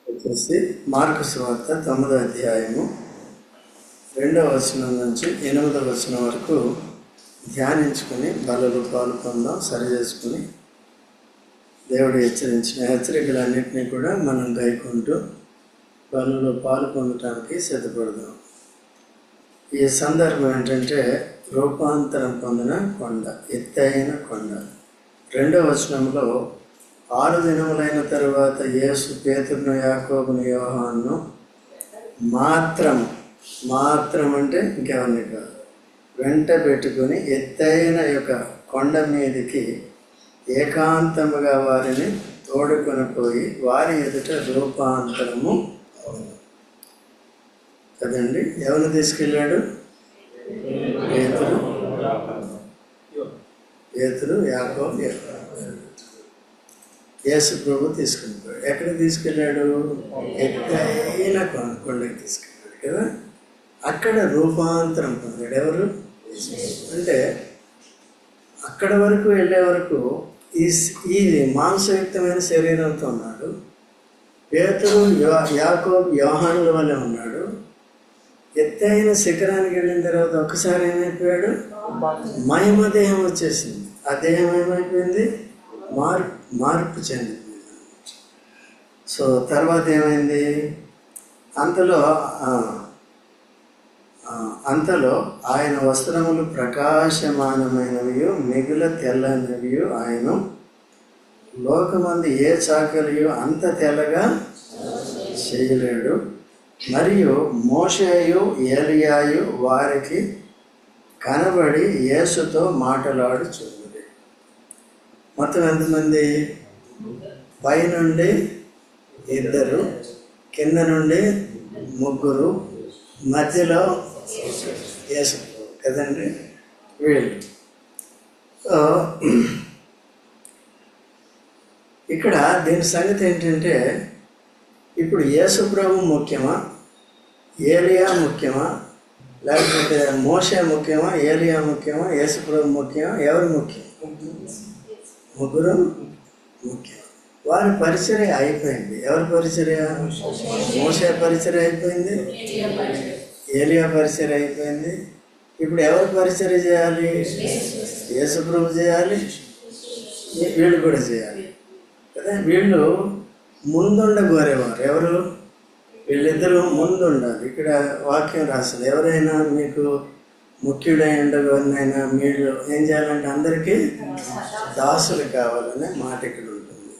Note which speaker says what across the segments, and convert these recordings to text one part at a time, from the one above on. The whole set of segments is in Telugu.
Speaker 1: వచ్చేసి మార్కు సువార్త 9వ అధ్యాయము 2వ వచనం నుంచి 8వ వచనం వరకు ధ్యానించుకుని బలలో పాలు పొందాం, సరి చేసుకుని దేవుడు హెచ్చరించిన హెచ్చరికలన్నింటినీ కూడా మనం గైకుంటూ బలలో పాలు పొందటానికి సిద్ధపడదాం. ఈ సందర్భం ఏంటంటే రూపాంతరం పొందిన కొండ, ఎత్తైన కొండ. 2వ వచనంలో 6 దినములైన తరువాత యేసు పేతురును, యాకోబును, యోహానును మాత్రం అంటే ఇంకెవరిని కాదు, వెంట పెట్టుకుని ఎత్తైన యొక్క కొండ మీదకి ఏకాంతముగా వారిని తోడుకొని పోయి వారి ఎదుట రూపాంతరము కదండి. ఎవరిని తీసుకెళ్ళాడు? పేతురు, యాకోబు, యేసు ప్రభు తీసుకెళ్ళిపోయాడు. ఎక్కడికి తీసుకెళ్ళాడు? ఎక్కడైన కొండకి తీసుకెళ్ళాడు కదా. అక్కడ రూపాంతరం పొందాడు. ఎవరు అంటే అక్కడ వరకు వెళ్ళే వరకు ఈ మాంసయుక్తమైన శరీరంతో ఉన్నాడు. పేతురు, యాకోబు, యోహానుల వల్లే ఉన్నాడు. ఎత్తైన శిఖరానికి వెళ్ళిన తర్వాత ఒక్కసారి ఏమైపోయాడు? మహిమ దేహం వచ్చేసింది. ఆ దేహం ఏమైపోయింది? మార్పు చెందిపోయింది. సో తర్వాత ఏమైంది? అంతలో ఆయన వస్త్రములు ప్రకాశమానమైనవి, మిగుల తెల్లనివి ఆయన లోకమంది ఏ చాకలియో అంత తెల్లగా చేయలేడు. మరియు మోషేయు ఏలియాయు వారికి కనబడి యేసుతో మాటలాడుచున్నది. మొత్తం ఎంతమంది? పైనుండి 2, కింద నుండి 3, మధ్యలో యేసు కదండి వీళ్ళు. సో ఇక్కడ దీని సంగతి ఏంటంటే, ఇప్పుడు యేసు ప్రభు ముఖ్యమా, ఏలియా ముఖ్యమా, లేకపోతే మోషే ముఖ్యమా, ఏలియా ముఖ్యమా, యేసు ప్రభు ముఖ్యమా? ఎవరు ముఖ్యం? ముగ్గురు ముఖ్యం. వారి పరిచర్య అయిపోయింది. ఎవరి పరిచర్య? మోషే పరిచర్య అయిపోయింది, ఏలియా పరిచర్య అయిపోయింది. ఇప్పుడు ఎవరు పరిచర్య చేయాలి? యేసు ప్రభు చేయాలి, వీళ్ళు కూడా చేయాలి కదా. వీళ్ళు ముందుండగోరేవారు. ఎవరు? వీళ్ళిద్దరూ ముందుండాలి. ఇక్కడ వాక్యం రాస్తుంది, ఎవరైనా మీకు ముఖ్యుడై ఉండగోరినైనా మీరు ఏం చేయాలంటే అందరికీ దాసులు కావాలనే మాట ఇక్కడ ఉంటుంది.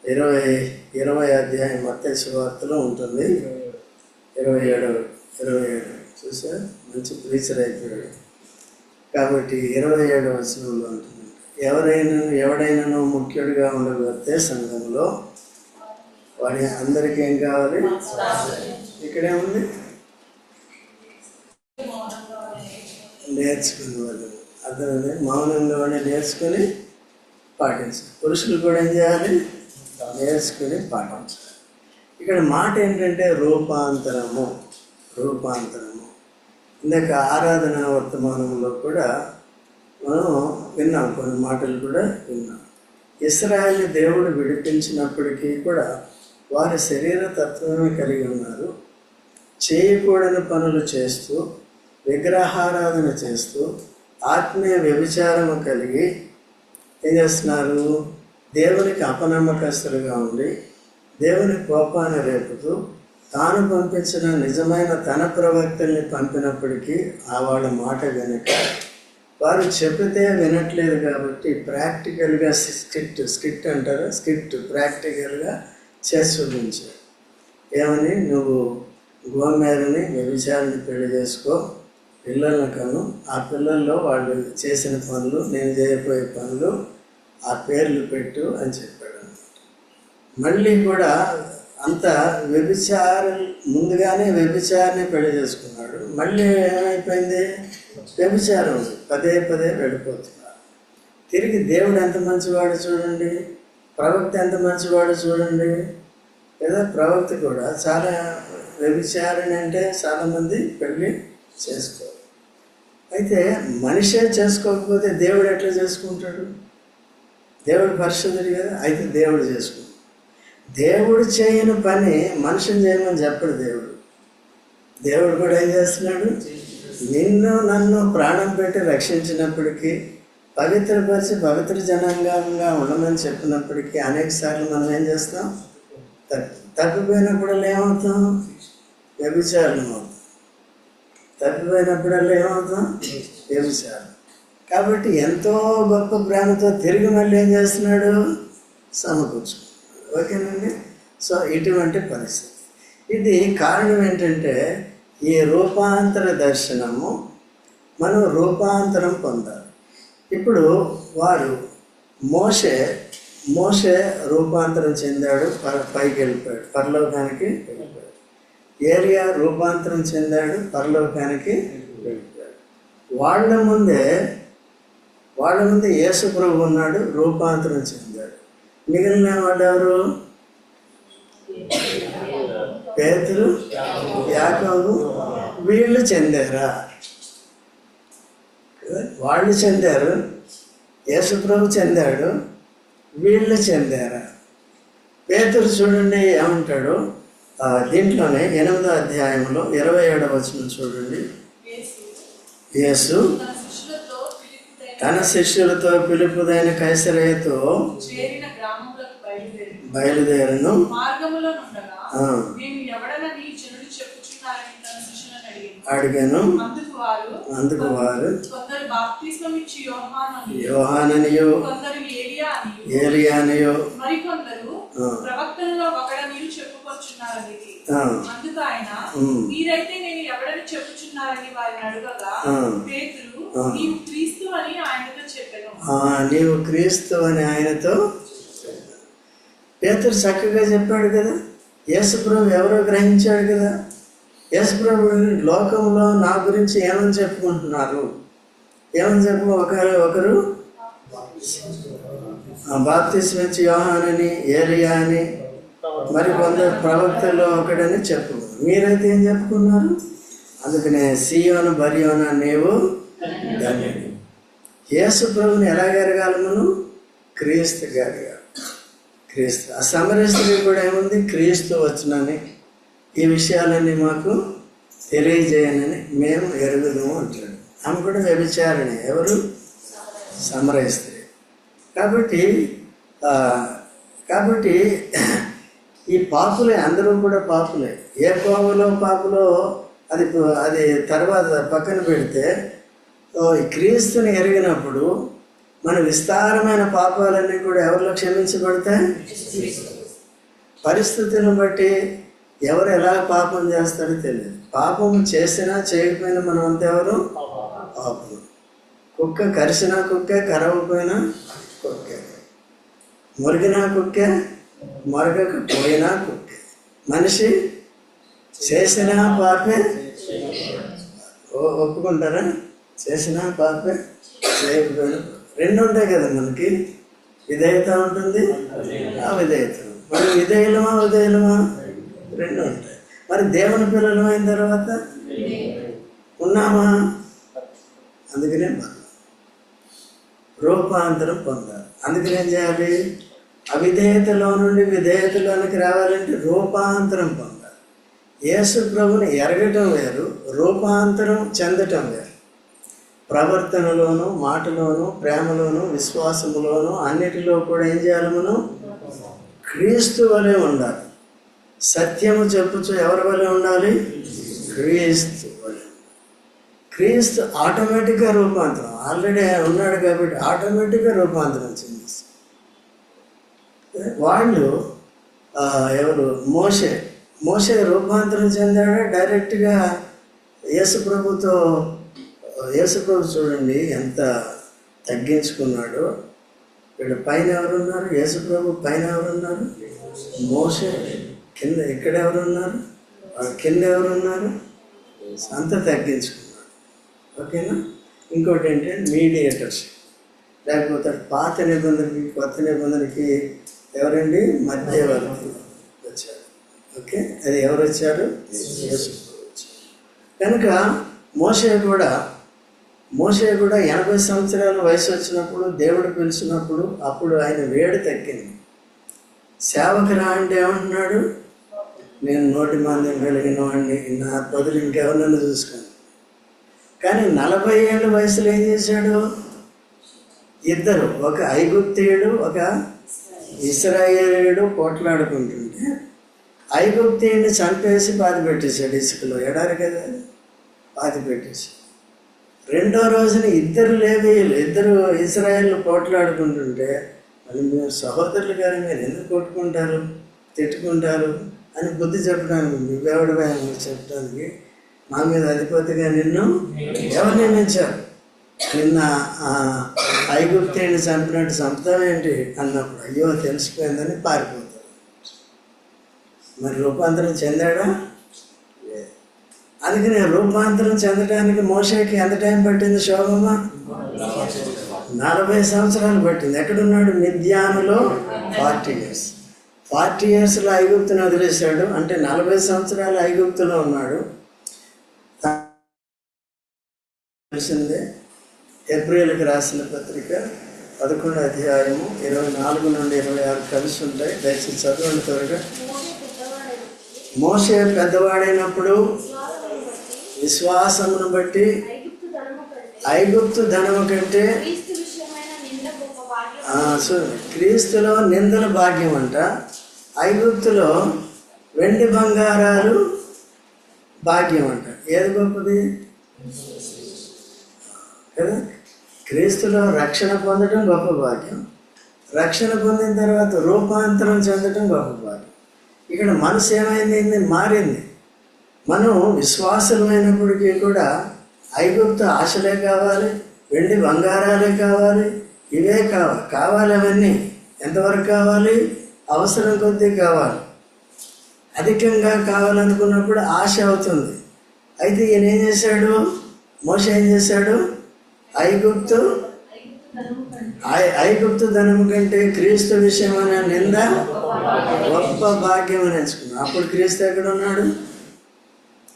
Speaker 1: 20వ అధ్యాయం మత్తయి సువార్తలో ఉంటుంది. 27 చూసా, మంచి ప్రీచర్ అయిపోయాడు కాబట్టి 27వ వచనంలో ఉంటుంది, ఎవడైనాను ముఖ్యుడిగా ఉండగలిగితే సంఘంలో వాడి అందరికీ ఏం కావాలి? ఇక్కడే ఉంది, నేర్చుకునే వాళ్ళు అర్థమైంది. మౌనంలోనే నేర్చుకుని పాటించాలి. పురుషులు కూడా ఏం చేయాలి? నేర్చుకుని పాటించాలి. ఇక్కడ మాట ఏంటంటే రూపాంతరము. ఇందాక ఆరాధన వర్తమానంలో కూడా మనం విన్నాం, కొన్ని మాటలు కూడా విన్నాం. ఇశ్రాయేలు దేవుడు విడిపించినప్పటికీ కూడా వారి శరీర తత్వమే కలిగి ఉన్నారు. చేయకూడని పనులు చేస్తూ, విగ్రహారాధన చేస్తూ, ఆత్మీయ వ్యభిచారము కలిగి ఏం చేస్తున్నారు? దేవునికి అపనమ్మకస్తులుగా ఉండి దేవుని కోపాన్ని రేపుతూ, తాను పంపించిన నిజమైన తన ప్రవక్తల్ని పంపినప్పటికీ వాళ్ళ మాట వెనుక వారు చెప్పితే వినట్లేదు కాబట్టి ప్రాక్టికల్గా స్కిట్ అంటారు, ప్రాక్టికల్గా చేసి చూపించారు. ఏమని? నువ్వు గోమేరని వ్యభిచారాన్ని పెళ్లి చేసుకో, పిల్లలను కను, ఆ పిల్లల్లో వాళ్ళు చేసిన పనులు, నేను చేయబోయే పనులు, ఆ పేర్లు పెట్టు అని చెప్పాడు అన్నమాట. మళ్ళీ కూడా అంత ముందుగానే వ్యభిచారాన్ని పెళ్లి చేసుకున్నాడు. మళ్ళీ ఏమైపోయింది? వ్యభిచారం పదే వెళ్ళిపోతున్నారు. తిరిగి దేవుడు ఎంత మంచివాడు చూడండి, ప్రవక్త ఎంత మంచివాడు చూడండి కదా. ప్రవక్త కూడా చాలా వ్యభిచారిణి అంటే చాలామంది పెళ్ళి చేసుకోరు. అయితే మనిషే చేసుకోకపోతే దేవుడు ఎట్లా చేసుకుంటాడు? దేవుడు పరిశుద్ధుడు కదా. అయితే దేవుడు చేసుకుంటాడు. దేవుడు చేయని పని మనిషిని చేయమని చెప్పడు దేవుడు. దేవుడు కూడా ఏం చేస్తున్నాడు? నిన్ను నన్ను ప్రాణం పెట్టి రక్షించినప్పటికీ, పవిత్రపరిచి పవిత్ర జనాంగంగా ఉండమని చెప్పినప్పటికీ అనేక సార్లు మనం ఏం చేస్తాం? తప్పిపోయినప్పుడల్లా ఏమవుతాం? వ్యభిచారం అవుతాం. తప్పిపోయినప్పుడల్లా ఏమవుతాం? వ్యభిచారం. కాబట్టి ఎంతో గొప్ప ప్రేమతో తిరిగి మళ్ళీ ఏం చేస్తున్నాడు? సమకూర్చుకున్నాడు. ఓకేనండి. సో ఇటువంటి పరిస్థితి. ఇది కారణం ఏంటంటే, ఈ రూపాంతర దర్శనము, మనం రూపాంతరం పొందాలి. ఇప్పుడు వారు మోషే రూపాంతరం చెందాడు, పైకి వెళ్ళిపోయాడు, పరలోకానికి వెళ్ళిపోయాడు. ఏలియా రూపాంతరం చెందాడు, పరలోకానికి వెళ్ళిపోయాడు. వాళ్ళ ముందే యేసు ప్రభు ఉన్నాడు, రూపాంతరం చెందాడు. మిగిలిన వాళ్ళు ఎవరు? పేతురు, యాకోబు. వీళ్ళు చెందారా? వాళ్ళు చెందారు. యేసు ప్రభు చెందాడు, వీళ్ళు చెందారా? పేతురు చూడండి ఏమంటాడు దీంట్లోనే 8వ అధ్యాయంలో 27వ వచనం చూడండి. యేసు తన శిష్యులతో ఫిలిప్పుదైన కైసరయతో బయలుదేరను. అడిగాను. అందుకు వారు యోహాననియు ఏలియానియు నీవు క్రీస్తు అని ఆయనతో. పేతురు చక్కగా చెప్పాడు కదా. యేసుప్రభు ఎవరో గ్రహించాడు కదా. యేసుప్రభు లోకంలో నా గురించి ఏమని చెప్పుకుంటున్నారు? ఏమని ఒకరు బాప్తిస్మం ఇచ్చే యోహానని, ఏలియా అని, మరి కొందరు ప్రవక్తల్లో ఒకడని చెప్పు. మీరైతే ఏం చెప్పుకున్నారు? అందుకనే సీయోను బరియోనా నీవు ధన్యుడు. యేసు ప్రభుని ఎలా ఎరగాలి మనం? క్రీస్తుగా ఎరగాలి. క్రీస్తు. ఆ సమరయ స్త్రీ కూడా ఏముంది? క్రీస్తు వచ్చునని, ఈ విషయాలన్నీ మాకు తెలియజేయనని మేము ఎరుగుదాము అంటాడు. ఆమె కూడా వ్యభిచారిణి. ఎవరు? సమరయ స్త్రీ. కాబట్టి ఈ పాపులే, అందరూ కూడా పాపులే. ఏ కోవలో పాపులో అది తర్వాత పక్కన పెడితే, క్రీస్తుని ఎరిగినప్పుడు మన విస్తారమైన పాపాలన్నీ కూడా ఎవరిలో క్షమించబడతాయి? పరిస్థితులను బట్టి ఎవరు ఎలా పాపం చేస్తాడో తెలియదు. పాపం చేసినా చేయకపోయినా మనం అంతా ఎవరు? పాపం. కుక్క కరిసినా కుక్కే, కరవపోయినా కుక్కే. మురిగినా కుక్కే, మొరగకపోయినా కుక్కే. మనిషి చేసినా పాపే. ఒప్పుకుంటారా? చేసినా పాపే, చేయకపోయినా. రెండు ఉంటాయి కదా మనకి. విధేయత ఉంటుంది, అవిధేయత. మరి విధేయులమా ఉదయలమా? రెండు ఉంటాయి. మరి దేవుని పిల్లలు అయిన తర్వాత ఉన్నామా? అందుకనే రూపాంతరం పొందాలి. అందుకని ఏం చేయాలి? అవిధేయతలో నుండి విధేయతలోనికి రావాలంటే రూపాంతరం పొందాలి. యేసు ప్రభుని ఎరగటం వేరు, రూపాంతరం చెందటం వేరు. ప్రవర్తనలోను, మాటలోను, ప్రేమలోను, విశ్వాసములోను, అన్నిటిలో కూడా ఏం చేయాలి? మనం క్రీస్తు వలె ఉండాలి. సత్యము చెప్పుచు ఎవరి వలె ఉండాలి? క్రీస్తు వలె. క్రీస్తు ఆటోమేటిక్గా రూపాంతరం. ఆల్రెడీ ఉన్నాడు కాబట్టి ఆటోమేటిక్గా రూపాంతరం చెందిస్తారు. వాళ్ళు ఎవరు? మోషే రూపాంతరం చెందాడు డైరెక్ట్గా యేసుప్రభుతో. యేసుప్రభు చూడండి ఎంత తగ్గించుకున్నాడు. ఇక్కడ పైన ఎవరున్నారు? యేసుప్రభు పైన ఎవరున్నారు? మోషే కింద. ఇక్కడ ఎవరున్నారు? కింద ఎవరున్నారు? అంత తగ్గించుకున్నాడు. ఓకేనా? ఇంకోటి ఏంటంటే మీడియేటర్స్. లేకపోతే పాత నిబంధనకి కొత్త నిబంధనకి ఎవరండి? మధ్యవర్తి వచ్చారు. ఓకే, అది ఎవరు వచ్చారు? యేసుప్రభు వచ్చారు. కనుక మోషే కూడా 80 సంవత్సరాల వయసు వచ్చినప్పుడు దేవుడు పిలిచినప్పుడు అప్పుడు ఆయన వేడి తగ్గింది. సేవకురా అంటే ఏమంటున్నాడు? నేను 100 మందిని కలిగిన వాడిని, నా బదులు ఇంకెవరినైనా చూసుకోండి. కానీ 40 ఏళ్ళ వయసులో ఏం చేశాడు? ఇద్దరు, ఒక ఐగుప్తీయుడు, ఒక ఇశ్రాయేలీయుడు పోట్లాడుకుంటుంటే ఐగుప్తీయుడిని చంపేసి పాతి పెట్టేశాడు ఇసుకలో. ఎడారి కదా, పాతి పెట్టేసి. రెండో రోజున ఇద్దరు లేవీయులు, ఇద్దరు ఇశ్రాయేలు పోట్లాడుకుంటుంటే మళ్ళీ మీరు సహోదరులు గారు మీరు ఎందుకు కొట్టుకుంటారు, తిట్టుకుంటారు అని బుద్ధి చెప్పడానికి, నువ్వెవడు చెప్పడానికి, మా మీద అధిపతిగా నిన్ను ఎవరు నియమించారు? నిన్న ఐగుప్తీయుడిని చంపినట్టు చంపుతావేంటి అన్నప్పుడు అయ్యో తెలిసిపోయిందని పారిపోతాడు. మరి రూపాంతరం చెందాడా? అందుకని రూపాంతరం చెందడానికి మోషేకి ఎంత టైం పట్టింది శోభమ్మ? 40 సంవత్సరాలు పట్టింది. ఎక్కడున్నాడు? మిద్యానులో 40 years. 40 yearsలో ఐగుప్తుని వదిలేశాడు. అంటే 40 సంవత్సరాలు ఐగుప్తులో ఉన్నాడు. తెలిసిందే. ఏప్రిల్కి రాసిన పత్రిక 11వ అధ్యాయము 24 నుండి 26 కలిసి ఉంటాయి. దయచేసి చదవండి త్వరగా. మోషే పెద్దవాడైనప్పుడు విశ్వాసమును బట్టి ఐగుప్తు ధనము కంటే క్రీస్తులో నిందల భాగ్యం అంట. ఐగుప్తులో వెండి బంగారాలు భాగ్యం అంట. ఏది గొప్పది కదా? క్రీస్తులో రక్షణ పొందడం గొప్ప భాగ్యం. రక్షణ పొందిన తర్వాత రూపాంతరం చెందడం గొప్ప భాగ్యం. ఇక్కడ మనసు ఏమైంది? మారింది. మనం విశ్వాసమైనప్పటికీ కూడా ఐగుప్తు ఆశలే కావాలి, వెండి బంగారాలే కావాలి, ఇవే కావాలి. అవన్నీ ఎంతవరకు కావాలి? అవసరం కొద్దీ కావాలి. అధికంగా కావాలనుకున్నప్పుడు ఆశ అవుతుంది. అయితే ఈయన ఏం చేశాడు? మోషే ఏం చేశాడు? ఐగుప్తు ధనము కంటే క్రీస్తు విషయమైన నింద గొప్ప భాగ్యం అని ఎంచుకున్నాడు. అప్పుడు క్రీస్తు ఎక్కడ ఉన్నాడు?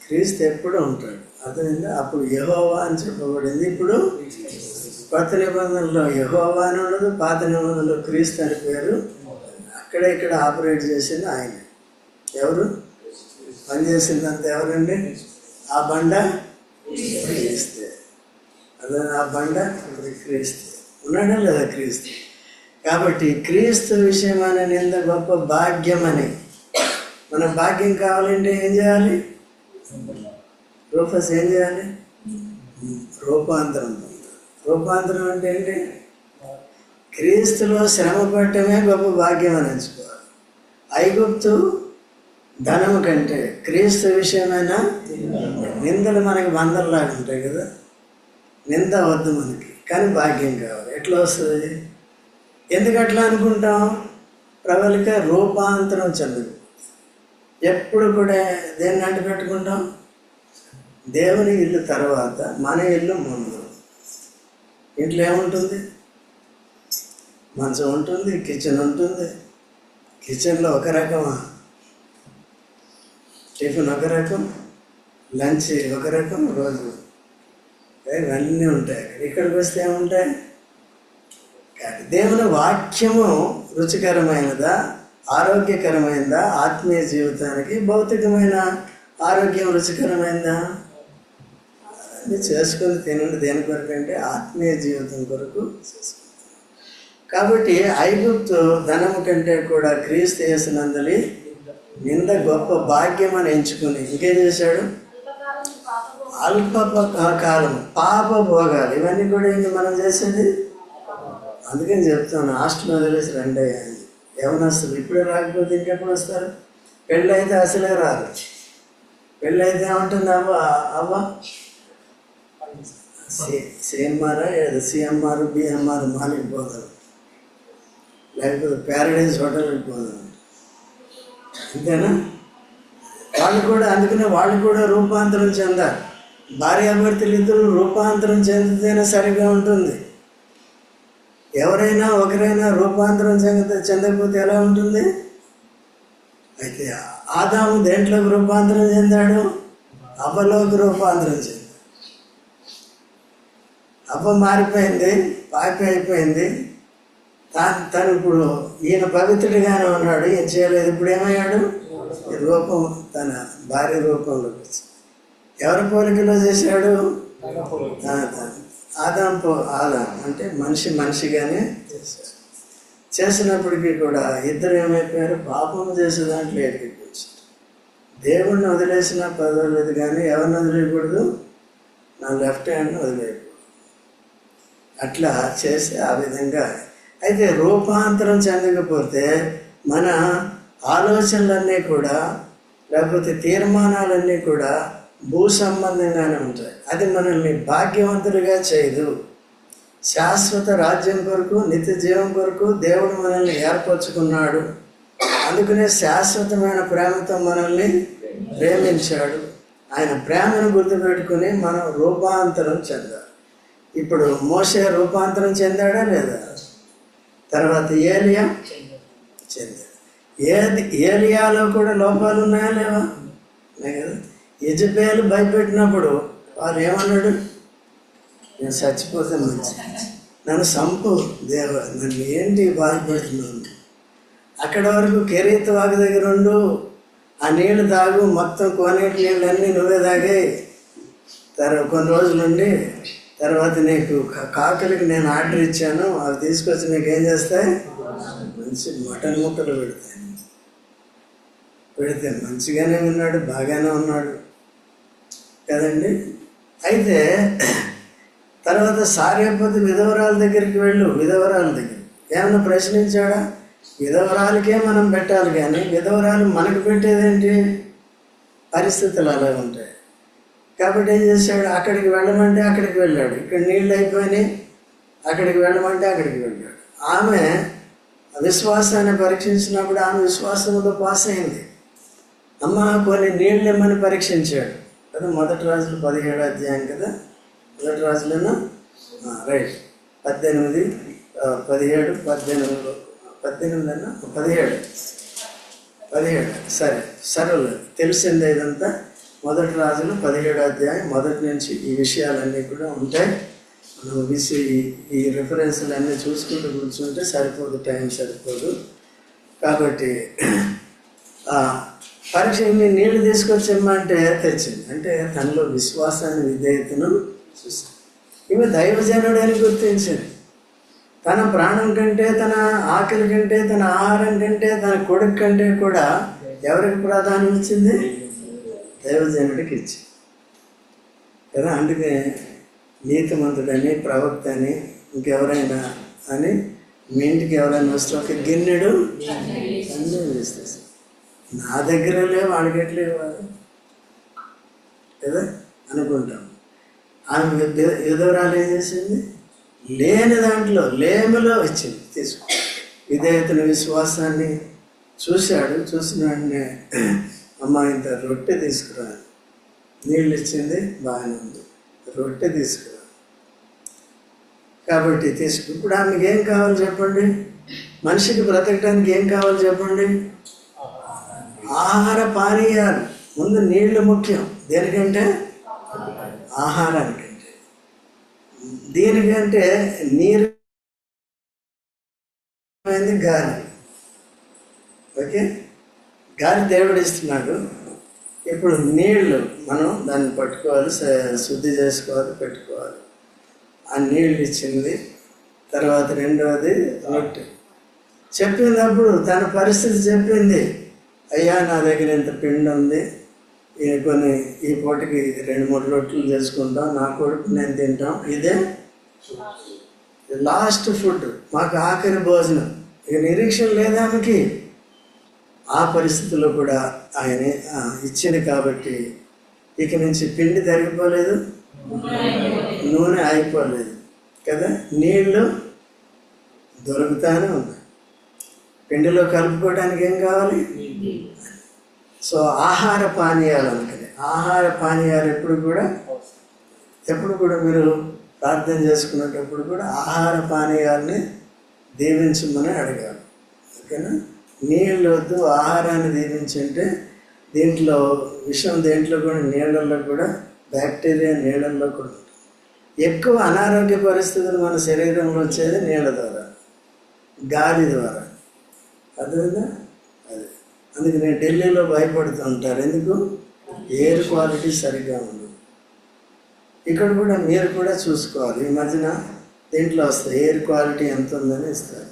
Speaker 1: క్రీస్తు ఎప్పుడు ఉంటాడు. అర్థమైందా? అప్పుడు యెహోవా అని చెప్పబడింది. ఇప్పుడు కొత్త నిబంధనలో యెహోవా అని ఉండదు, పాత నిబంధనలో క్రీస్తు అని పేరు. అక్కడ ఇక్కడ ఆపరేట్ చేసింది ఆయన. ఎవరు పనిచేసిందంతా ఎవరండి? ఆ బండ క్రీస్తే. అదే ఆ బండ క్రీస్తు ఉన్నాడా లేదా? క్రీస్తు. కాబట్టి క్రీస్తు విషయమైన నింద గొప్ప భాగ్యం అని. మన భాగ్యం కావాలంటే ఏం చేయాలి? రూపస్ ఏం చేయాలి? రూపాంతరం. రూపాంతరం అంటే ఏంటి? క్రీస్తులో శ్రమ పడటమే గొప్ప భాగ్యం అని ఎంచుకోవాలి. ఐగుప్తు ధనము కంటే క్రీస్తు విషయమైన నిందలు మనకి బంధంలాగా ఉంటాయి కదా. నింద వద్దు మనకి, కానీ భాగ్యం కావాలి. ఎట్లా వస్తుంది? ఎందుకు అట్లా అనుకుంటాం? ప్రబలిక రూపాంతరం చెందదు. ఎప్పుడు కూడా దేన్ని అంటి పెట్టుకుంటాం? దేవుని ఇల్లు తర్వాత మన ఇల్లు ముందు. ఇంట్లో ఏముంటుంది? మంచం ఉంటుంది, కిచెన్ ఉంటుంది. కిచెన్లో ఒక రకమా? టిఫిన్ ఒక రకం, లంచ్ ఒక రకం, రోజు ఇవన్నీ ఉంటాయి. ఇక్కడికి వస్తే ఏముంటాయి? కానీ దేవుని వాక్యము రుచికరమైనదా, ఆరోగ్యకరమైనదా? ఆత్మీయ జీవితానికి భౌతికమైన ఆరోగ్యం రుచికరమైందా? అది చేసుకొని తినండి. దేని కొరకు అంటే ఆత్మీయ జీవితం కొరకు చేసుకుంటాం. కాబట్టి ఐగుప్తు ధనము కంటే కూడా క్రీస్తు యేసునందలి నింద గొప్ప భాగ్యం అని ఎంచుకుని ఇంకేం చేశాడు? అల్ప కాలం పాప భోగాలు ఇవన్నీ కూడా ఏంటి మనం చేసేది? అందుకని చెప్తాను, హాస్టల్ వదిలేసి రండి అని. యవనస్తులు ఇప్పుడే రాకపోతే ఇంకెప్పుడు వస్తారు? పెళ్ళి అయితే అసలే రారు. పెళ్ళి అయితే ఏమంటుంది? అవ్వ సిఎంఆర్ సిఎంఆర్ బిఎంఆర్ మాలికి పోదాం, లేకపోతే ప్యారడైజ్ హోటల్కి పోదాం. అంతేనా? వాళ్ళు కూడా అందుకనే వాళ్ళు కూడా రూపాంతరం చెందారు. భార్యాభర్తలు ఇద్దరు రూపాంతరం చెందితేనే సరిగా ఉంటుంది. ఎవరైనా ఒకరైనా రూపాంతరం చెందకపోతే ఎలా ఉంటుంది? అయితే ఆదాము దేంట్లోకి రూపాంతరం చెందాడు? అవ్వలోకి రూపాంతరం చెందాడు. అవ్వ మారిపోయింది, పాపి అయిపోయింది. తను ఇప్పుడు ఈయన పవిత్రుడిగానే ఉన్నాడు, ఏం చేయలేదు. ఇప్పుడు ఏమయ్యాడు? ఈ రూపం తన భార్య రూపంలోకి వచ్చి ఎవరి పోలికలో చేశాడు? ఆదాం అంటే మనిషిగానే చేశాడు. చేసినప్పటికీ కూడా ఇద్దరు ఏమైపోయారు? పాపం చేసే దాంట్లో ఎక్కిపోయారు. దేవుణ్ణి వదిలేసిన పదవలేదు, కానీ ఎవరిని వదిలేయకూడదు? నా లెఫ్ట్ హ్యాండ్ని వదిలేయకూడదు. అట్లా చేసి ఆ విధంగా అయితే రూపాంతరం చెందకపోతే మన ఆలోచనలన్నీ కూడా, లేకపోతే తీర్మానాలన్నీ కూడా భూ సంబంధంగానే ఉంటాయి. అది మనల్ని భాగ్యవంతులుగా చేయదు. శాశ్వత రాజ్యం కొరకు, నిత్య జీవం కొరకు దేవుడు మనల్ని ఏర్పరచుకున్నాడు. అందుకనే శాశ్వతమైన ప్రేమతో మనల్ని ప్రేమించాడు. ఆయన ప్రేమను గుర్తుపెట్టుకుని మనం రూపాంతరం చెందాలి. ఇప్పుడు మోషే రూపాంతరం చెందాడా లేదా? తర్వాత ఏలియా చెందాడు. ఏలియాలో కూడా లోపాలు ఉన్నాయా లేవా? ఉన్నాయి కదా. యెజబెలు భయపెట్టినప్పుడు వాళ్ళు ఏమన్నాడు? నేను చచ్చిపోతే మంచి, నన్ను సంపు దేవ, నన్ను ఏంటి బాధపెడుతున్నాను. అక్కడ వరకు కెరీత్ వాగు దగ్గర ఉండు, ఆ నీళ్లు తాగు, మొత్తం కోనేటి నీళ్ళన్నీ నువ్వే తాగాయి. కొన్ని రోజులుండి తర్వాత నీకు కాకులకి నేను ఆర్డర్ ఇచ్చాను, అవి తీసుకొచ్చి నీకు ఏం చేస్తాయి? మంచి మటన్ ముక్కలు పెడితే మంచిగానే ఉన్నాడు, బాగానే ఉన్నాడు కదండి. అయితే తర్వాత సారేపతి విధవరాల దగ్గరికి వెళ్ళు. విధవరాల దగ్గర ఏమన్నా ప్రశ్నించాడా? విధవరాలకే మనం పెట్టాలి, కానీ విధవరాలు మనకు పెట్టేదేంటి? పరిస్థితులు అలా ఉంటాయి. కాబట్టి ఏం చేశాడు? అక్కడికి వెళ్ళమంటే అక్కడికి వెళ్ళాడు. ఇక్కడ నీళ్ళు అయిపోయినాయి, అక్కడికి వెళ్ళమంటే అక్కడికి వెళ్ళాడు. ఆమె విశ్వాసాన్ని పరీక్షించినప్పుడు ఆమె విశ్వాసంలో పాస్ అయింది. అమ్మ కొన్ని నీళ్ళు ఇమ్మని పరీక్షించాడు కదా. మొదటి రాజులు 17వ అధ్యాయం కదా. మొదటి రాజులను రైట్ 18, 17, 17 సరే తెలిసిందే ఇదంతా. మొదటి రాజులు 17వ అధ్యాయం మొదటి నుంచి ఈ విషయాలన్నీ కూడా ఉంటాయి. మనం ఈ రిఫరెన్స్లు అన్నీ చూసుకుంటూ కూర్చుంటే సరిపోదు, టైం సరిపోదు. కాబట్టి పరీక్ష నీళ్లు తీసుకొచ్చేమంటే తెచ్చింది. అంటే తనలో విశ్వాసాన్ని, విధేయతను చూసింది. ఈమె దైవజనుడు అని గుర్తించింది. తన ప్రాణం కంటే, తన ఆకలి కంటే, తన ఆహారం కంటే, తన కొడుకు కంటే కూడా ఎవరికి ప్రాధాన్యం ఇచ్చింది? దైవజనుడికి ఇచ్చింది కదా. అందుకే నీతిమంతుడని, ప్రవక్త అని, ఇంకెవరైనా అని మీ ఇంటికి ఎవరైనా వస్తే ఒక గిన్నెడు అన్నీ వేస్తే నా దగ్గర లేవు, అడగట్లేవు కదా అనుకుంటాం. ఆమె ఎదురాలు ఏం చేసింది? లేని దాంట్లో లేమిలో ఇచ్చింది, తీసుకో. విధేయతను, విశ్వాసాన్ని చూశాడు. చూసిన వెంటనే అమ్మ ఇంత రొట్టె తీసుకురా, నీళ్ళు ఇచ్చింది, బాగానే ఉంది, రొట్టె తీసుకురా. కాబట్టి ఇప్పుడు ఆమెకి ఏం కావాలి చెప్పండి? మనిషికి బ్రతకడానికి ఏం కావాలి చెప్పండి? ఆహార పానీయాలు. ముందు నీళ్లు ముఖ్యం. దేనికంటే? ఆహారానికంటే. దీనికంటే నీరు, గాలి. ఓకే, గాలి దేవుడు ఇస్తున్నాడు. ఇప్పుడు నీళ్లు మనం దాన్ని పట్టుకోవాలి, శుద్ధి చేసుకోవాలి, పెట్టుకోవాలి. ఆ నీళ్ళు ఇచ్చింది. తర్వాత రెండవది రొట్టె చెప్పినప్పుడు తన పరిస్థితి చెప్పింది. అయ్యా, నా దగ్గర ఇంత పిండి ఉంది, కొన్ని ఈ పూటకి 2-3 రొట్టెలు చేసుకుంటాం, నా కొడుకు నేను తింటాం, ఇదే లాస్ట్ ఫుడ్, మాకు ఆఖరి భోజనం. ఇక నిరీక్షణ లేదా ఆమెకి. ఆ పరిస్థితుల్లో కూడా ఆయన ఇచ్చింది కాబట్టి ఇక నుంచి పిండి తరిగిపోలేదు, నూనె ఆగిపోలేదు కదా. నీళ్ళు దొరుకుతానే ఉన్నాయి. పిండిలో కలుపుకోవడానికి ఏం కావాలి? సో ఆహార పానీయాలు అనుకునే ఆహార పానీయాలు ఎప్పుడు కూడా మీరు ప్రార్థన చేసుకునేటప్పుడు కూడా ఆహార పానీయాలని దీవించమని అడగాలి. ఓకేనా? నీళ్ళు వద్దు, ఆహారాన్ని దీవించంటే దీంట్లో విషం, దేంట్లో కూడా నీళ్ళల్లో కూడా బ్యాక్టీరియా నీళ్ళల్లో కూడా ఉంటుంది. ఎక్కువ అనారోగ్య పరిస్థితులు మన శరీరంలో వచ్చేది నీళ్ళ ద్వారా. గాలి ద్వారా. అదేనా? అది అందుకు నేను ఢిల్లీలో భయపడుతూ ఉంటారు. ఎందుకు? ఎయిర్ క్వాలిటీ సరిగ్గా ఉండదు. ఇక్కడ కూడా మీరు కూడా చూసుకోవాలి. ఈ మధ్యన దీంట్లో వస్తాయి ఎయిర్ క్వాలిటీ ఎంత ఉందని ఇస్తారు.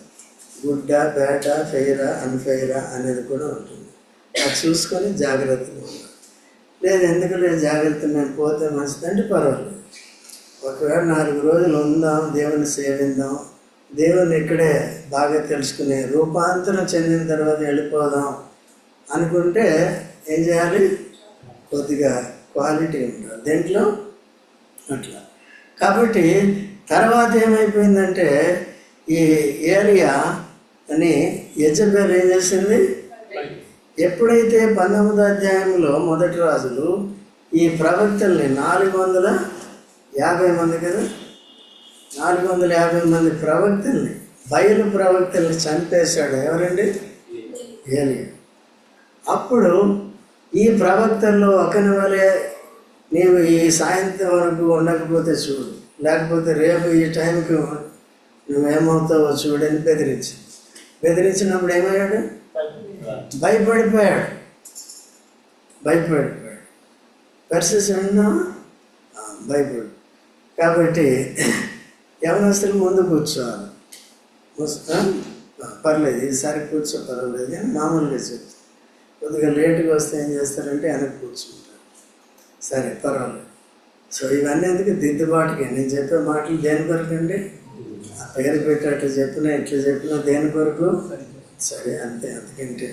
Speaker 1: గుడ్డా, బ్యాడా, ఫెయిరా, అన్ఫెయిరా అనేది కూడా ఉంటుంది. అది చూసుకొని జాగ్రత్తగా ఉండాలి. లేదు ఎందుకు లేదు జాగ్రత్త, మేము పోతే మంచిదంటే పర్వాలేదు. ఒకవేళ 4 రోజులు ఉందాం, దేవుని సేవిద్దాం, దేవుని ఇక్కడే బాగా తెలుసుకుని రూపాంతరం చెందిన తర్వాత వెళ్ళిపోదాం అనుకుంటే ఏం చేయాలి? కొద్దిగా క్వాలిటీ ఉండాలి దేంట్లో అట్లా. కాబట్టి తర్వాత ఏమైపోయిందంటే ఈ ఏలియా అని యెజబెల్ ఏం చేసింది? ఎప్పుడైతే 19వ అధ్యాయంలో మొదటి రాజులు ఈ ప్రవక్తల్ని 450 మంది కదా, 450 మంది ప్రవక్తల్ని, బయలు ప్రవక్తల్ని చంపేశాడు. ఎవరండి? ఏలియా. అప్పుడు ఈ ప్రవక్తల్లో ఒకని వలె నీవు ఈ సాయంత్రం వరకు ఉండకపోతే చూడు, లేకపోతే రేపు ఈ టైంకి నువ్వేమవుతావో చూడని బెదిరించినప్పుడు ఏమయ్యాడు? భయపడిపోయాడు. పరిస్థితి విన్నా భయపడు. కాబట్టి యవనస్తులు ముందు కూర్చోవాలి. పర్లేదు, ఈసారి కూర్చో పర్వాలేదు అని మామూలుగా చెప్తారు. కొద్దిగా లేటుగా వస్తే ఏం చేస్తారంటే వెనక్కి కూర్చుంటారు. సరే పర్వాలేదు. సో ఇవన్నీ ఎందుకు? దిద్దుబాటుకి. నేను చెప్పే మాటలు దేని కొరకు అండి? ఆ పేరు పెట్టేట్టు చెప్పినా ఇట్లా చెప్పినా దేని కొరకు? సరే అంతే, అందుకంటే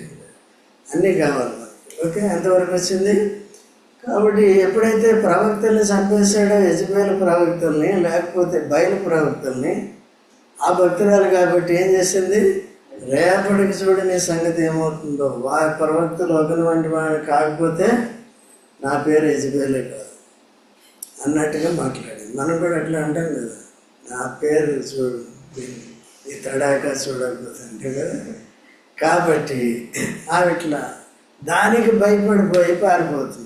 Speaker 1: అన్నీ కావాలి మనకి. ఓకే, ఎంతవరకు వచ్చింది? కాబట్టి ఎప్పుడైతే ప్రవక్తల్ని చంపేశాడో, యెజబెలు ప్రవక్తల్ని, లేకపోతే బయలు ప్రవక్తల్ని, ఆ భక్తురాలు కాబట్టి ఏం చేసింది? రేపటికి చూడని సంగతి ఏమవుతుందో, ప్రవక్తలు ఒకరి వంటి వాడు కాకపోతే నా పేరు యెజబెలే కాదు అన్నట్టుగా మాట్లాడింది. మనం కూడా అట్లా అంటాం కదా, నా పేరు చూడు ఈ తడాక చూడకపోతే అంటే కదా. కాబట్టి ఆవిట్లా దానికి భయపడిపోయి పారిపోతున్నాడు.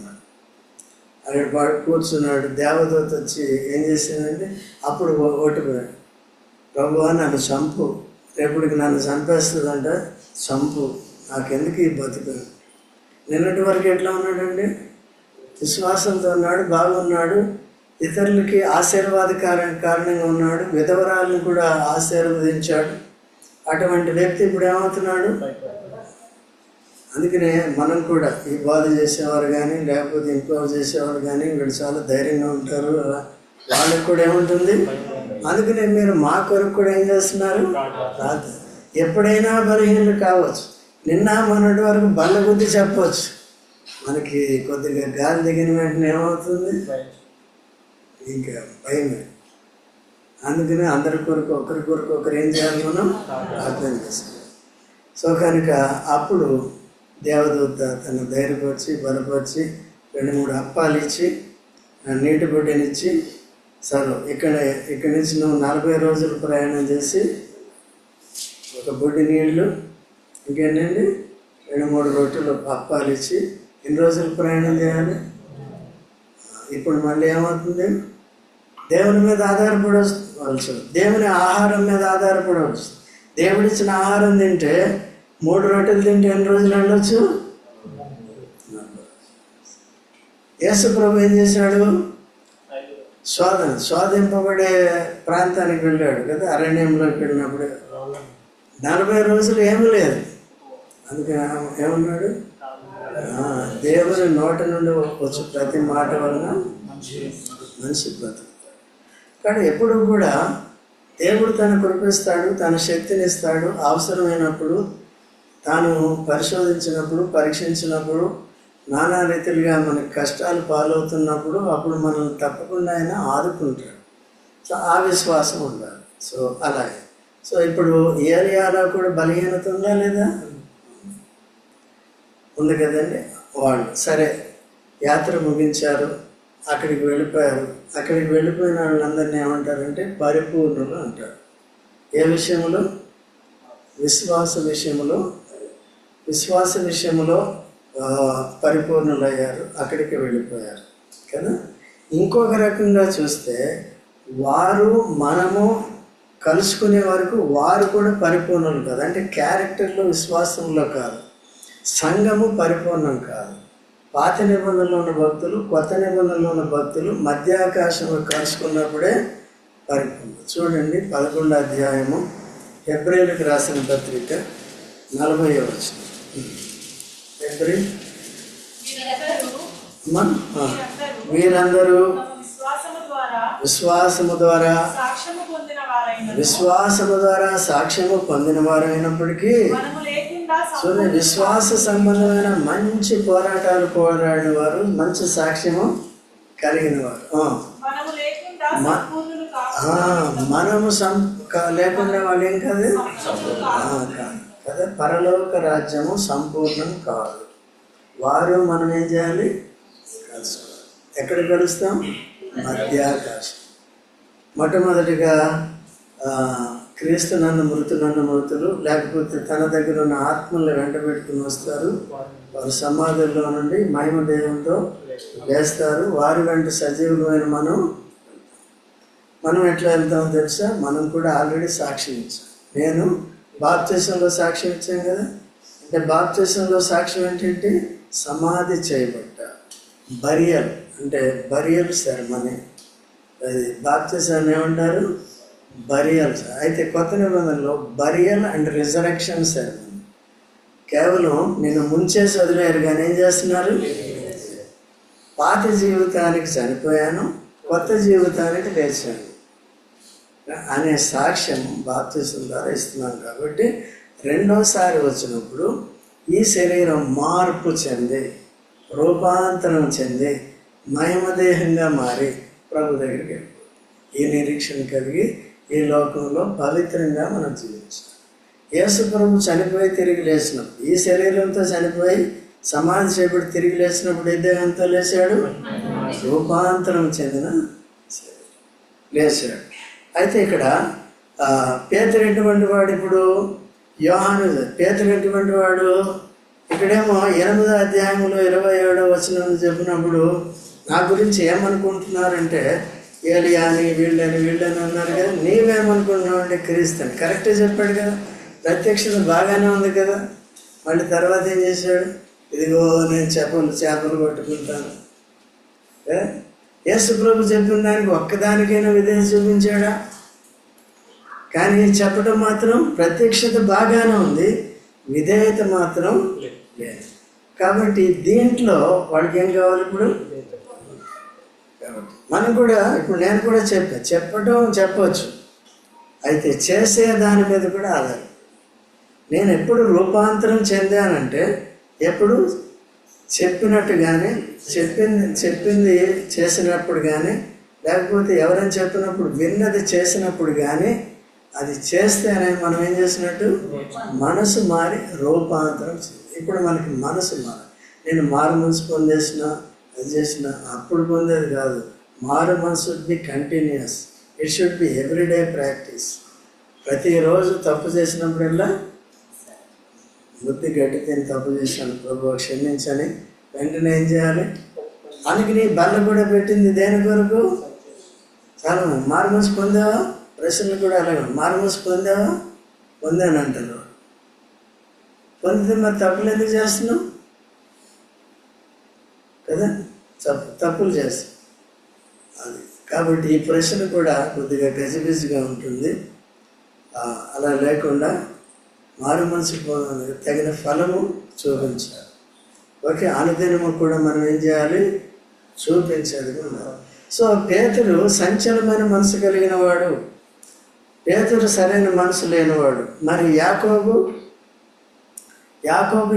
Speaker 1: అక్కడ కూర్చున్నాడు. దేవదూత వచ్చి ఏం చేసిందంటే అప్పుడు ఓటుపోయాడు. ప్రభువా నన్ను చంపు, రేపటికి నన్ను చంపేస్తుందంట, చంపు, నాకెందుకు ఈ బతుకు. నిన్నటి వరకు ఎట్లా ఉన్నాడండి? విశ్వాసంతో ఉన్నాడు, బాగున్నాడు, ఇతరులకి కారణంగా ఉన్నాడు, విధవరాలను కూడా ఆశీర్వదించాడు. అటువంటి వ్యక్తి ఇప్పుడు ఏమవుతున్నాడు? అందుకనే మనం కూడా ఈ బాధ చేసేవారు కానీ, లేకపోతే ఇంప్రూవ్ చేసేవారు కానీ వీళ్ళు చాలా ధైర్యంగా ఉంటారు. వాళ్ళకి కూడా ఏముంటుంది? అందుకనే మీరు మా కొరకు కూడా ఏం చేస్తున్నారు? ప్రార్థన. ఎప్పుడైనా బలహీనలు కావచ్చు. నిన్న మొన్నటి వరకు బల్ల కొద్ది చెప్పవచ్చు. మనకి కొద్దిగా గాలి దిగిన వెంటనే ఏమవుతుంది? ఇంకా భయమే. అందుకనే అందరి కొరకు ఒకరి కొరకు ఒకరు ఏం చేయాలి? మనం ప్రార్థన చేస్తాం. సో కనుక అప్పుడు దేవదూత తను ధైర్యపరిచి బలపరిచి 2-3 అప్పాలు ఇచ్చి నీటి బుడ్డనిచ్చి, సరే ఇక్కడి నుంచి నువ్వు 40 రోజులు ప్రయాణం చేసి ఒక బుడ్డి నీళ్లు, ఇంకేంటండి 2-3 రొట్టెలు అప్పాలు ఇచ్చి ఎన్ని రోజులు ప్రయాణం చేయాలి? ఇప్పుడు మళ్ళీ ఏమవుతుంది? దేవుని మీద ఆధారపడవచ్చు, దేవుని ఆహారం మీద ఆధారపడవచ్చు. దేవుడిచ్చిన ఆహారం తింటే 3 రొట్టెలు తింటే ఎన్ని రోజులు వెళ్ళొచ్చు? యేసు ప్రభు ఏం చేశాడు? శోధింపబడే ప్రాంతానికి వెళ్ళాడు కదా, అరణ్యంలోకి వెళ్ళినప్పుడు 40 రోజులు ఏమీ లేదు. అందుకని ఏమన్నాడు? దేవుని నోట నుండి వచ్చు ప్రతి మాట వలన మనిషి బ్రతుకుతాడు. కానీ ఎప్పుడు కూడా దేవుడు తను కృపిస్తాడు, తన శక్తిని ఇస్తాడు. అవసరమైనప్పుడు తాను పరిశోధించినప్పుడు, పరీక్షించినప్పుడు, నానా రీతిలుగా మనకు కష్టాలు పాలవుతున్నప్పుడు అప్పుడు మనల్ని తప్పకుండా ఆయన ఆదుకుంటాడు. సో ఆ విశ్వాసం ఉండాలి. సో అలాగే. సో ఇప్పుడు ఏలియాలో కూడా బలహీనత ఉందా లేదా? ఉంది కదండి. వాళ్ళు సరే యాత్ర ముగించారు, అక్కడికి వెళ్ళిపోయారు. అక్కడికి వెళ్ళిపోయిన వాళ్ళందరినీ ఏమంటారంటే పరిపూర్ణులు అంటారు. ఏ విషయంలో? విశ్వాస విషయంలో పరిపూర్ణులయ్యారు, అక్కడికి వెళ్ళిపోయారు కదా. ఇంకొక రకంగా చూస్తే వారు మనము కలుసుకునే వరకు వారు కూడా పరిపూర్ణులు కాదు. అంటే క్యారెక్టర్లో, విశ్వాసంలో కాదు. సంఘము పరిపూర్ణం కాదు. పాత నిబంధనలో ఉన్న భక్తులు, కొత్త నిబంధనలో ఉన్న భక్తులు మధ్యాకాశంలో కలుసుకున్నప్పుడే పరిపూర్ణం. చూడండి 11వ అధ్యాయము హెబ్రీయులకు రాసిన పత్రిక 40వ వచనం. హెబ్రీ మీరందరూ విశ్వాసము ద్వారా సాక్ష్యము పొందిన వారైనప్పటికీ చూడండి, విశ్వాస సంబంధమైన మంచి పోరాటాలు పోరాడిన వారు, మంచి సాక్ష్యము కలిగిన వారు. మనము లేకుండా వాళ్ళు ఏం కాదు కదా. పరలోక రాజ్యము సంపూర్ణం కాదు. వారు మనం ఏం చేయాలి? కలుసుకోవాలి. ఎక్కడ కలుస్తాం? మధ్యాకాశం. మొట్టమొదటిగా క్రీస్తు నన్ను మృతులు, లేకపోతే తన దగ్గర ఉన్న ఆత్మల్ని వెంట పెట్టుకుని వస్తారు. వారు సమాధుల్లో నుండి మహిమ దేవంతో లేస్తారు. వారి వెంట సజీవులమైన మనం ఎట్లా వెళ్తామో తెలుసా? మనం కూడా ఆల్రెడీ సాక్ష్యం ఇచ్చాం. నేను బాప్తిసంలో సాక్ష్యం ఇచ్చాను కదా. అంటే బాప్తిసంలో సాక్ష్యం ఏంటంటే సమాధి చేయబడ్డ, బరియల్ అంటే బరియల్ సెరమనీ. అది బాప్తిసాన్ని ఏమంటారు? బరియల్స్. అయితే కొత్త నిబంధనలో బరియల్ అండ్ రిజరెక్షన్ సెరమనీ. కేవలం నేను ముంచేసి వదిలేరు కానీ ఏం చేస్తున్నారు? పాత జీవితానికి చనిపోయాను, కొత్త జీవితానికి లేచాను అనే సాక్ష్యం బాప్తిసం ద్వారా ఇస్తున్నాను. కాబట్టి రెండోసారి వచ్చినప్పుడు ఈ శరీరం మార్పు చెంది, రూపాంతరం చెంది, మహిమదేహంగా మారి ప్రభు దగ్గరికి వెళ్ళిపోతుంది. ఈ నిరీక్షణ కలిగి ఈ లోకంలో పవిత్రంగా మనం జీవించాలి. యేసు ప్రభు చనిపోయి తిరిగి లేచినప్పుడు, ఈ శరీరంతో చనిపోయి సమాధి చేయబడి తిరిగి లేచినప్పుడు ఏ దేహంతో లేచాడు? రూపాంతరం చెందిన శరీరం లేచాడు. అయితే ఇక్కడ పేతురు ఎటువంటి వాడు? ఇప్పుడు యోహాను. పేతురు ఎటువంటి వాడు? ఇక్కడేమో 8వ అధ్యాయంలో 27వ వచనం చెప్పినప్పుడు నా గురించి ఏమనుకుంటున్నారంటే ఏలియా అని వీళ్ళని అన్నారు కదా. నీవేమనుకుంటున్నావు అంటే క్రీస్తు అని. కరెక్టే చెప్పాడు కదా. ప్రత్యక్షత బాగానే ఉంది కదా. మళ్ళీ తర్వాత ఏం చేశాడు? ఇదిగో నేను చేపలు పట్టుకుంటాను. యేసు ప్రభు చెప్పిన దానికి ఒక్కదానికైనా విధేయత చూపించాడా? కానీ చెప్పడం మాత్రం ప్రత్యక్షత బాగానే ఉంది, విధేయత మాత్రం లేదు. కాబట్టి దీంట్లో వాడికి ఏం కావాలి ఇప్పుడు? కాబట్టి మనం కూడా, ఇప్పుడు నేను కూడా చెప్పచ్చు, అయితే చేసే దాని మీద కూడా ఆధారం. నేను ఎప్పుడు రూపాంతరం చెందానంటే ఎప్పుడు చెప్పినట్టు కానీ, చెప్పింది చేసినప్పుడు కానీ, లేకపోతే ఎవరైనా చెప్పినప్పుడు విన్నది చేసినప్పుడు కానీ, అది చేస్తేనే మనం ఏం చేసినట్టు? మనసు మారి రూపాంతరం చెంది. ఇప్పుడు మనకి మనసు మారి, నేను మారు మనసు పొందేసిన, అది చేసిన అప్పుడు పొందేది కాదు. మారు మనసు should be continuous. It should be everyday practice. ప్రతిరోజు తప్పు చేసినప్పుడల్లా బుద్ధి గట్టి తిని తప్పు చేశాను ప్రభు క్షమించని వెంటనే ఏం చేయాలి? అందుకు నీ బల్ల కూడా పెట్టింది దేని కొరకు? చాలా మారు మనసు పొందావా? ప్రశ్నలు కూడా అలాగే మారుమూసి పొందాను అంటారు. పొందితే మరి తప్పులు ఎందుకు చేస్తున్నావు కదా? తప్పులు చేస్తాం అది. కాబట్టి ఈ ప్రశ్న కూడా కొద్దిగా గజిబిజిగా ఉంటుంది. అలా లేకుండా మారు మనసు తగిన ఫలము చూపించాలి. ఓకే, అనుదినము కూడా మనం ఏం చేయాలి? చూపించాలి. సో పేతురు సంచలమైన మనసు కలిగిన వాడు, పేతురు సరైన మనసు లేనివాడు. మరి యాకోబు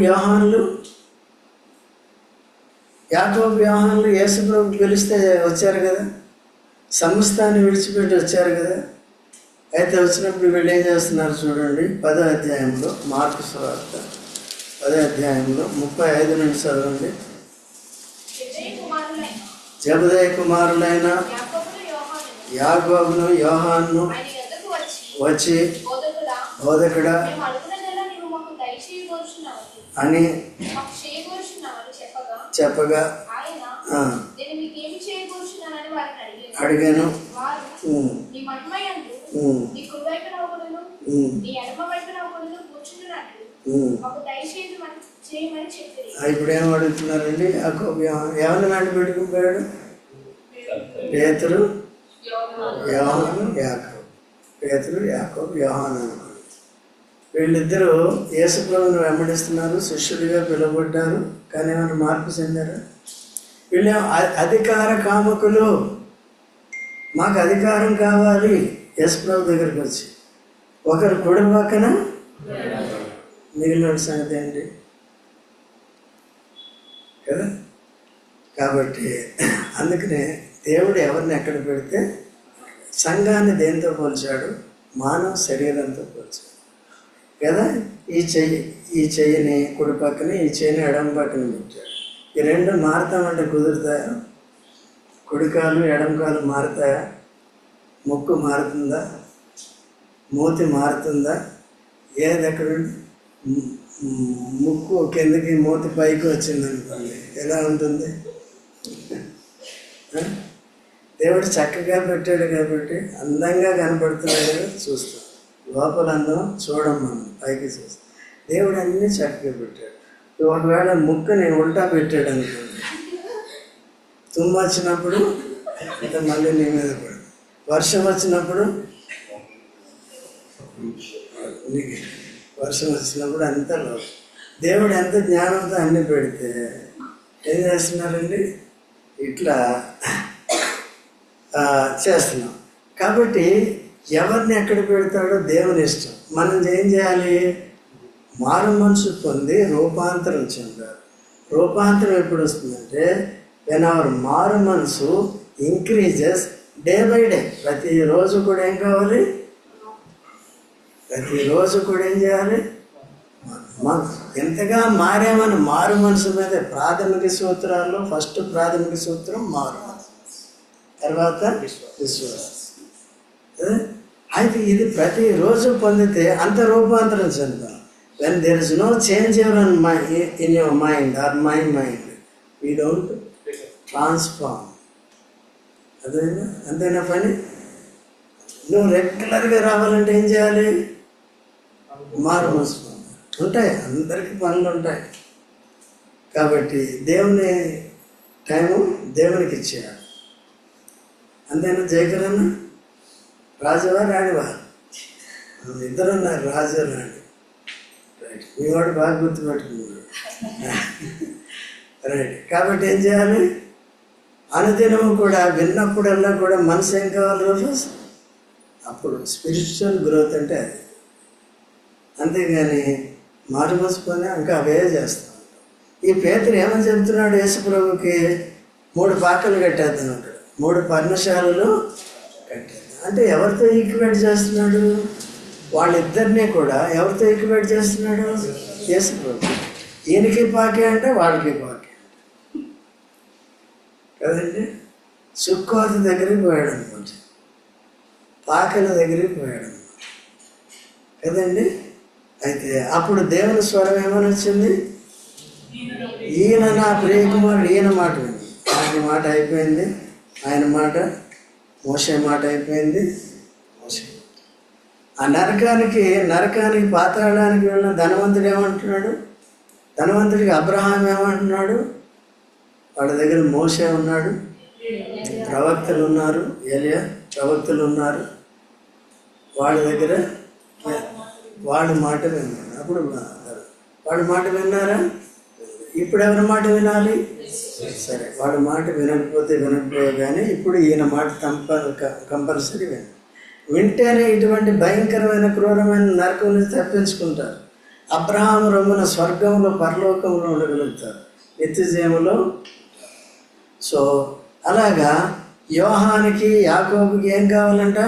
Speaker 1: యోహానులు యేసు ప్రభువు పిలిస్తే వచ్చారు కదా, సమస్తాన్ని విడిచిపెట్టి వచ్చారు కదా. అయితే వచ్చినప్పుడు వీళ్ళు ఏం చేస్తున్నారు చూడండి. 10వ అధ్యాయంలో మార్కు సువార్త 10వ అధ్యాయంలో 35 నుంచి చదవండి. జబదయి కుమారులైన యాకోబును యోహాను వచ్చి బోధకుడా అని చెప్పగా ఇప్పుడు ఏం అడుగుతున్నారండి? ఎవరిని వెంట పెట్టుకుపోయాడు? పేతురు, యోహాను, యాకోబు. పేతురు, యాకోబు, యోహాను అనుకోండి. వీళ్ళిద్దరూ యేసు ప్రభువును వెంబడిస్తున్నారు, శిష్యులుగా పిలువబడ్డారు. కానీ ఏమైనా మార్పు చెందారు? వీళ్ళు అధికార కాముకులు. మాకు అధికారం కావాలి. యేసు ప్రభు దగ్గరికి వచ్చి ఒకరు కుడి పక్కన, మిగిలిన సంగతి ఏంటి కదా? కాబట్టి అందుకనే దేవుడు ఎవరిని ఎక్కడ పెడితే, సంఘాన్ని దేంతో పోల్చాడు? మానవ శరీరంతో పోల్చాడు కదా. ఈ చెయ్యిని కుడి పక్కన, ఈ చెయ్యిని ఎడమ పక్కన పెట్టాడు. ఈ రెండు మారుతామంటే కుదురుతాయా? కుడికాలు ఎడమకాలు మారుతాయా? ముక్కు మారుతుందా? మూతి మారుతుందా? ఏది ఎక్కడుంది? ముక్కు కిందకి మూతి పైకి వచ్చింది అనుకోండి, ఎలా ఉంటుంది? దేవుడు చక్కగా పెట్టాడు కాబట్టి అందంగా కనపడుతున్నాడు, చూస్తాం. లోపల అందం చూడం, మనం పైకి చూస్తాం. దేవుడు అన్నీ చక్కగా పెట్టాడు. ఒకవేళ ముక్కుని ఉల్టా పెట్టాడు అనుకోండి, తుమ్ము వచ్చినప్పుడు ఇంకా మళ్ళీ నీ మీద పడు, వర్షం వచ్చినప్పుడు అంతా లోపం. దేవుడు ఎంత జ్ఞానంతో అన్ని పెడితే ఏం చేస్తున్నారండి? ఇట్లా చేస్తున్నాం. కాబట్టి ఎవరిని ఎక్కడ పెడతాడో దేవుని ఇష్టం. మనం ఏం చేయాలి? మారు మనసు పొంది రూపాంతరం చెందాలి. రూపాంతరం ఎప్పుడు వస్తుందంటే, వెన్ అవర్ మారు మనసు ఇంక్రీజెస్ డే బై డే. ప్రతిరోజు కూడా ఏం కావాలి? ప్రతిరోజు కూడా ఏం చేయాలి? ఎంతగా మారామని మారు మనసు మీద ప్రాథమిక సూత్రాల్లో ఫస్ట్ ప్రాథమిక సూత్రం మారు మనసు, తర్వాత విశ్వాసం. అయితే ఇది ప్రతిరోజు పొందితే అంత రూపాంతరం చెందాం. When there is no change in your mind or my mind, we don't transform. అదేనా? అంతేనా పని? నువ్వు రెగ్యులర్గా రావాలంటే ఏం చేయాలి? మారు మనసు ఉంటాయి, అందరికీ పనులు ఉంటాయి. కాబట్టి దేవుని టైము దేవునికి ఇచ్చేయాలి. అంతేనా? జయకరన్న రాజువా రాణివా? ఇద్దరు ఉన్నారు, రాజు రాణి. రైట్, మీ వాడు బాగా గుర్తుపెట్టుకున్నాడు. రైట్. కాబట్టి ఏం చేయాలి? అనుదినము కూడా విన్నప్పుడల్లా కూడా మనసు ఏం కావాలి? రోజు అప్పుడు స్పిరిచువల్ గ్రోత్ అంటే అది. అంతేగాని మారు మోసుకొని ఇంకా అవే చేస్తూ ఉంటాం. ఈ పేతురు ఏమని చెబుతున్నాడు? యేసు ప్రభుకి 3 పాకలు కట్టేద్దాం అంటాడు, 3 పర్ణశాలలు కట్టేద్దాం అంటే ఎవరితో ఈక్వేట్ చేస్తున్నాడు? వాళ్ళిద్దరినీ కూడా ఎవరితో ఈక్వేట్ చేస్తున్నాడు? యేసు ప్రభు. ఈయనకి పాకే అంటే వాళ్ళకి పాకే కదండి. సుక్కోత దగ్గరికి పోయాడు అనమాట, పాకల దగ్గరికి పోయాడు కదండి. అయితే అప్పుడు దేవుని స్వరం ఏమని వచ్చింది? ఈయన నా ప్రియకుమారుడు, ఈయన మాట విని. ఆయన మాట అయిపోయింది, ఆయన మాట, మోషే మాట అయిపోయింది. మోషే ఆ నరకానికి పాతాళానికి వెళ్ళిన ధనవంతుడు ఏమంటున్నాడు? ధనవంతుడికి అబ్రహాం ఏమంటున్నాడు? వాళ్ళ దగ్గర మోషే ఉన్నాడు, ప్రవక్తలు ఉన్నారు, ఏలియా ప్రవక్తలు ఉన్నారు. వాళ్ళ దగ్గర వాళ్ళ మాట విన్నారు. అప్పుడు వాళ్ళ మాట విన్నారా? ఇప్పుడు ఎవరి మాట వినాలి? సరే, వాళ్ళ మాట వినకపోతే కానీ ఇప్పుడు ఈయన మాట కంపల్సరీ వింటేనే ఇటువంటి భయంకరమైన క్రూరమైన నరకం నుంచి తప్పించుకుంటారు. అబ్రహాము రొమ్మున స్వర్గంలో పరలోకంలో ఉండగలుగుతారు, నిత్యజీవంలో. సో అలాగా యోహానికి యాకోబుకి ఏం కావాలంట?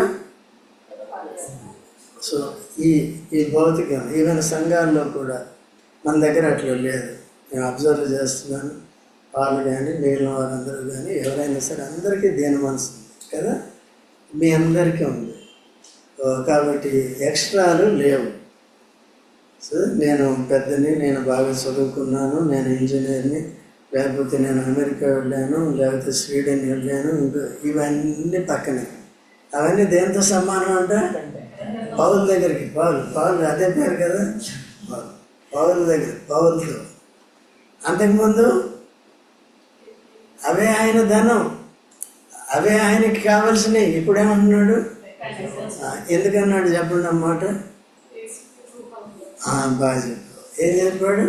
Speaker 1: సో ఈ భౌతికం ఈవెన్ సంఘాల్లో కూడా మన దగ్గర అట్లా లేదు. నేను అబ్జర్వ్ చేస్తున్నాను. వాళ్ళు కానీ మిగిలిన వారందరూ కానీ ఎవరైనా సరే అందరికీ దేని మనసు కదా, మీ అందరికీ ఉంది. కాబట్టి ఎక్స్ట్రాలు లేవు. సో నేను పెద్దని, నేను బాగా చదువుకున్నాను, నేను ఇంజనీర్ని, లేకపోతే నేను అమెరికా వెళ్ళాను, లేకపోతే స్వీడన్ వెళ్ళాను, ఇంకా ఇవన్నీ పక్కనే. అవన్నీ దేంతో సమానం అంటే పౌలు దగ్గరికి, పౌలు అదే పేరు కదా, పౌలు దగ్గర, పౌలుతో. అంతకుముందు అవే ఆయన ధనం, అవే ఆయనకి కావలసినవి. ఇప్పుడేమంటున్నాడు? ఎందుకన్నాడు చెప్పండి అన్నమాట. బాగా చెప్పాడు. ఏం చెప్పాడు?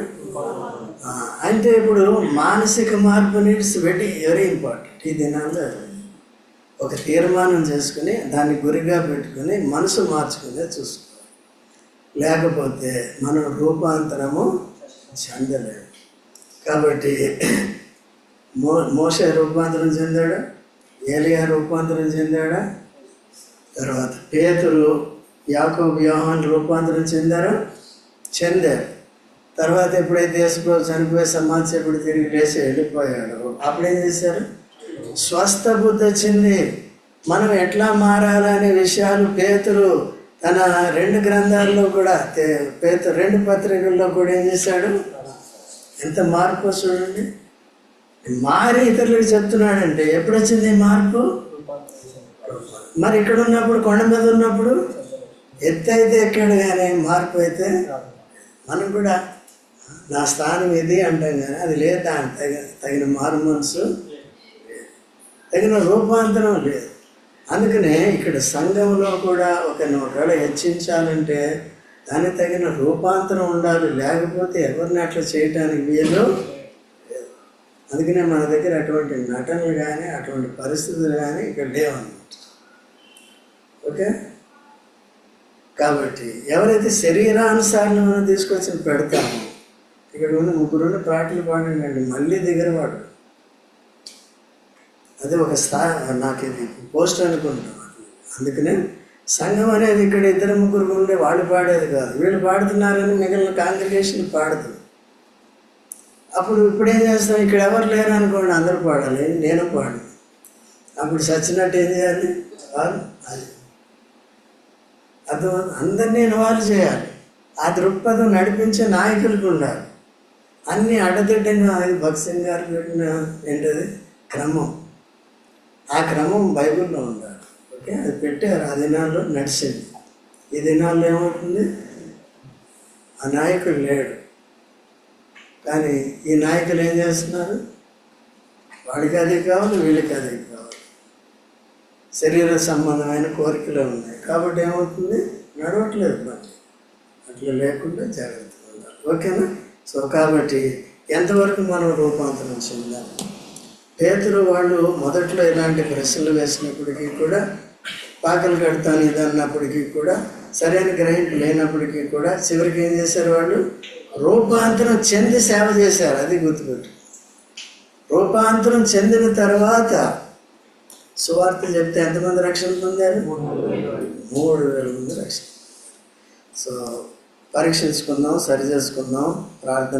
Speaker 1: అంటే ఇప్పుడు మానసిక మార్పు నీడ్స్ వెరీ ఇంపార్టెంట్. ఈ దినాల్లో ఒక తీర్మానం చేసుకుని దాన్ని గురిగా పెట్టుకుని మనసు మార్చుకునే చూసుకోవాలి. లేకపోతే మనం రూపాంతరము చెందలేము. కాబట్టి మోషే రూపాంతరం చెందాడా? ఏలియా రూపాంతరం చెందాడా? తర్వాత పేతురు, యాకోబు, యోహాను రూపాంతరం చెందారు. తర్వాత ఎప్పుడైతే యేసుప్రభు చనిపోయి సమాధి ఎప్పుడు తిరిగి లేచి వెళ్ళిపోయాడు, అప్పుడేం చేశారు? స్వస్థ బుద్ధి వచ్చింది. మనం ఎట్లా మారాలనే విషయాలు పేతురు తన 2 గ్రంథాల్లో కూడా, పేతురు 2 పత్రికల్లో కూడా ఏం చేశాడు? ఎంత మార్పు చూడండి. మారి ఇతరులకు చెప్తున్నాడంటే ఎప్పుడు వచ్చింది మార్పు? మరి ఇక్కడ ఉన్నప్పుడు, కొండ మీద ఉన్నప్పుడు ఎత్తు అయితే ఎక్కాడు, కానీ మార్పు అయితే మనం కూడా నా స్థానం ఇది అంటాం, కానీ అది లేదు. దాని తగిన మారు మనసు, తగిన రూపాంతరం లేదు. అందుకనే ఇక్కడ సంఘంలో కూడా ఒకవేళ హెచ్చించాలంటే దానికి తగిన రూపాంతరం ఉండాలి. లేకపోతే ఎవరిని అట్లా చేయటానికి వీలు. అందుకనే మన దగ్గర అటువంటి నటనలు కానీ అటువంటి పరిస్థితులు కానీ ఇక్కడ లేవన్నమాట. ఓకే. కాబట్టి ఎవరైతే శరీరానుసారం మనం తీసుకొచ్చి పెడతామో, ఇక్కడ ఉన్న 3 పాటలు పాడండి, మళ్ళీ దిగరవాడు. అది ఒక నాకు ఇది పోస్ట్ అనుకుంటాం. అందుకనే సంఘం అనేది ఇక్కడ 2-3 ఉండే వాళ్ళు పాడేది కాదు. వీళ్ళు పాడుతున్నారని మిగిలిన కాంగ్రిగేషన్ పాడుతుంది. అప్పుడు ఇప్పుడేం చేస్తాం? ఇక్కడ ఎవరు లేరు అనుకోండి, అందరూ పాడాలి, నేను పాడు. అప్పుడు చచ్చినట్టు ఏం చేయాలి? అది అందరినీ ఇన్వాల్వ్ చేయాలి. ఆ దృక్పథం నడిపించే నాయకులకు ఉండాలి. అన్నీ అడ్డదిడ్డంగా భక్త్ సింగ్ గారు పెట్టిన ఏంటది క్రమం, ఆ క్రమం బైబిల్లో ఉండాలి. ఓకే, అది పెట్టారు. ఆ దినాల్లో నడిచింది. ఈ దినాల్లో ఏమవుతుంది? ఆ నాయకుడు లేడు, కానీ ఈ నాయకులు ఏం చేస్తున్నారు? వాడికి అది కావాలి, వీళ్ళకి అది కావాలి. శరీర సంబంధమైన కోరికలు ఉన్నాయి కాబట్టి ఏమవుతుంది? నడవట్లేదు పని. అట్లా లేకుండా జాగ్రత్తగా ఉండాలి. ఓకేనా? సో కాబట్టి ఎంతవరకు మనం రూపాంతరం చెందాలి? పేతురు వాళ్ళు మొదట్లో ఇలాంటి ప్రశ్నలు వేసినప్పటికీ కూడా, పాకలు కడతాను ఇది అన్నప్పటికీ కూడా, సరైన గ్రహింపు లేనప్పటికీ కూడా, చివరికి ఏం చేశారు? వాళ్ళు రూపాంతరం చెంది సేవ చేశారు. అది గుర్తుపెట్టు. రూపాంతరం చెందిన తర్వాత సువార్త చెప్తే ఎంతమంది రక్షణ పొందారు? 3,000 మంది రక్షణ. సో పరీక్షించుకుందాం, సరి చేసుకుందాం. ప్రార్థన